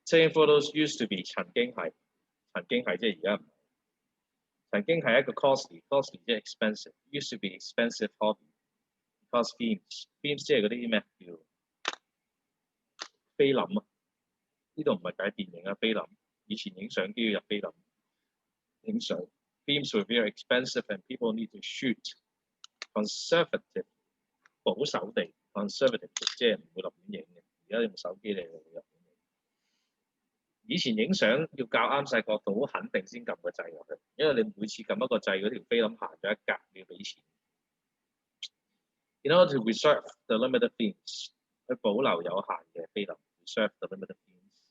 Taking photos used to be 曾經係即係而家唔係。曾經係一個 costly 即係 expensive。Used to be expensive hobby because films 即係嗰啲咩叫菲林啊？呢度唔係解電影啊，菲林。以前影相機要入菲林影相。Films were very expensive and people need to shoot conservative 保守地 conservative 即係唔會立亂影嘅。而家用手機嚟立亂影。以前影相要校啱晒角度，好肯定先撳個掣落去，因為你每次撳一個掣，嗰條菲林行咗一格，你要俾錢。In order to reserve the limited films， 去保留有限嘅菲林 ，reserve the limited films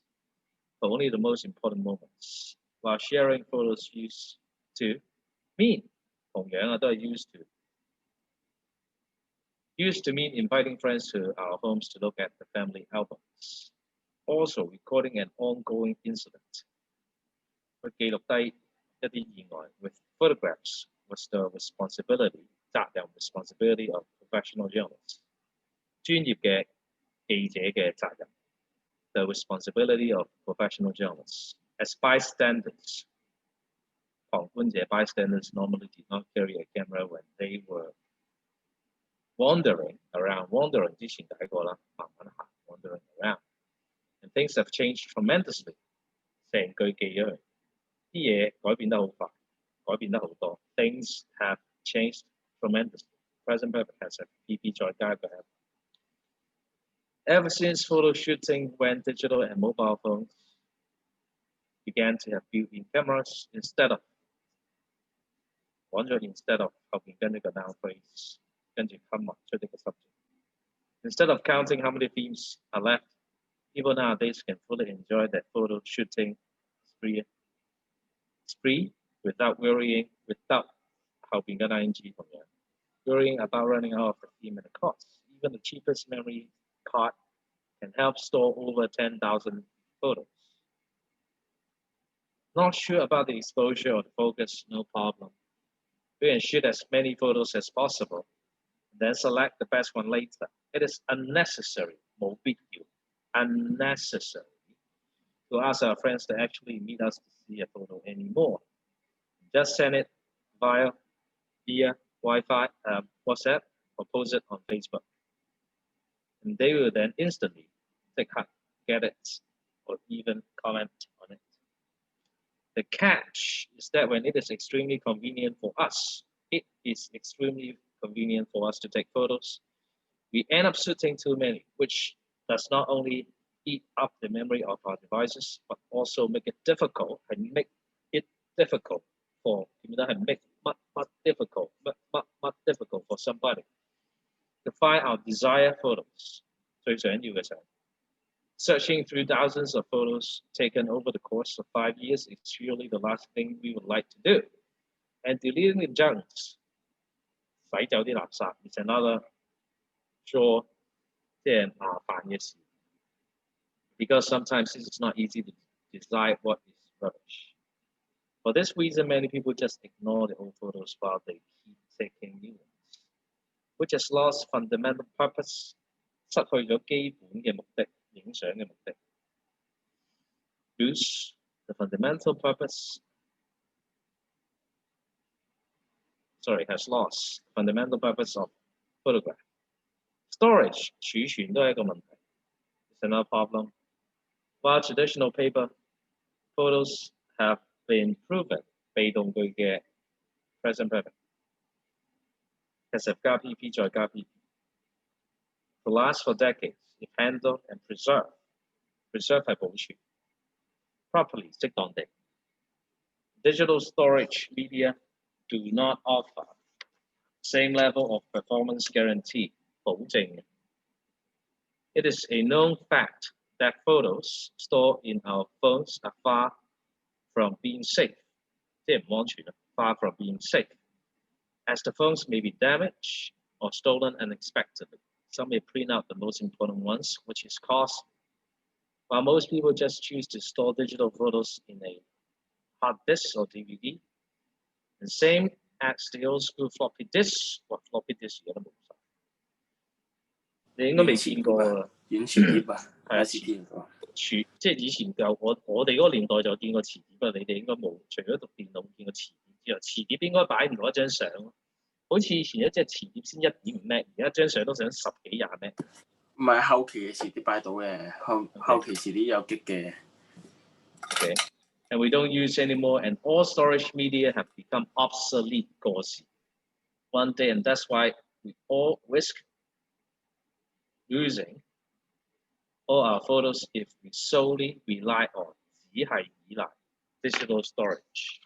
for only the most important moments。While sharing photos used to mean 同樣啊，都係 used to mean inviting friends to our homes to look at the family albums。Also recording an ongoing incident， 去記錄低一啲意外。With photographs was the responsibility 責任 responsibility of professional journalists， 專業嘅記者嘅責任。The responsibility of professional journalists as bystanders， 旁觀者 bystanders normally did not carry a camera when they were wandering around。wandering 之前睇過啦，慢慢行 wandering around。And things have changed tremendously。成句記咗佢，啲嘢改變得好快，改變得好多。Things have changed tremendously。Present perfect has a PP 再加一個 F。Ever since photo shooting went digital and mobile phones began to have built-in cameras instead of 講咗 instead of 後邊跟呢個 noun phrase， 跟住 comma 出呢個 subject。Instead of counting how many films are left。People nowadays can fully enjoy that photo shooting spree without worrying about running out of the film and the cost. Even the cheapest memory card can help store over 10,000 photos. Not sure about the exposure or the focus? No problem. We can shoot as many photos as possible, and then select the best one later. It is unnecessary, 冇必要。Unnecessary to ask our friends to actually meet us to see a photo anymore. Just send it via Wi-Fi, WhatsApp, or post it on Facebook. And they will then instantly get it or even comment on it. The catch is that when it is extremely convenient for us, to take photos, we end up shooting too many, which does not only eat up the memory of our devices, but also make it difficult for somebody to find our desired photos. 最想要嘅相。Searching through thousands of photos taken over the course of 5 years is surely the last thing we would like to do. And deleting the junks, 洗走啲垃圾 is another chore， 即係麻煩嘅事。Because sometimes it is not easy to decide what is rubbish. For this reason, many people just ignore the old photos while they keep taking new ones, which has lost fundamental purpose. 失去咗基本嘅目的，影相嘅目的。Lose the fundamental purpose. Has lost the fundamental purpose of photograph. Storage 儲存都係一個問題。It's another problem. While traditional paper photos have been proven 被動句嘅 present perfect has 加 PP 再加 PP to last for decades if handled and preserved 係保存 properly 適當地 digital storage media do not offer same level of performance guarantee 保證 It is a known fact that photos stored in our phones are far from being safe. 即係唔安全 far from being safe. As the phones may be damaged or stolen unexpectedly. Some may print out the most important ones, which is costly. While most people just choose to store digital photos in a hard disk or DVD, and same as the old school floppy disk or floppy disk 而家都冇晒。你應該未見過啊？遠傳碟啊，係啊，前即係以前我哋嗰個年代就見過詞典，不過你哋應該冇，除咗讀電腦見過詞典之外，詞典應該擺唔到一張相咯。好似以前一隻詞典先1.5 M， 而家張相都想10幾20 M。唔係後期嘅詞典擺到嘅，後期詞典有激嘅。Okay. And we don't use anymore, and all storage media have become obsolete 過時 one day, and that's why we all risk losing all our photos if we solely rely on 只係依賴 digital storage.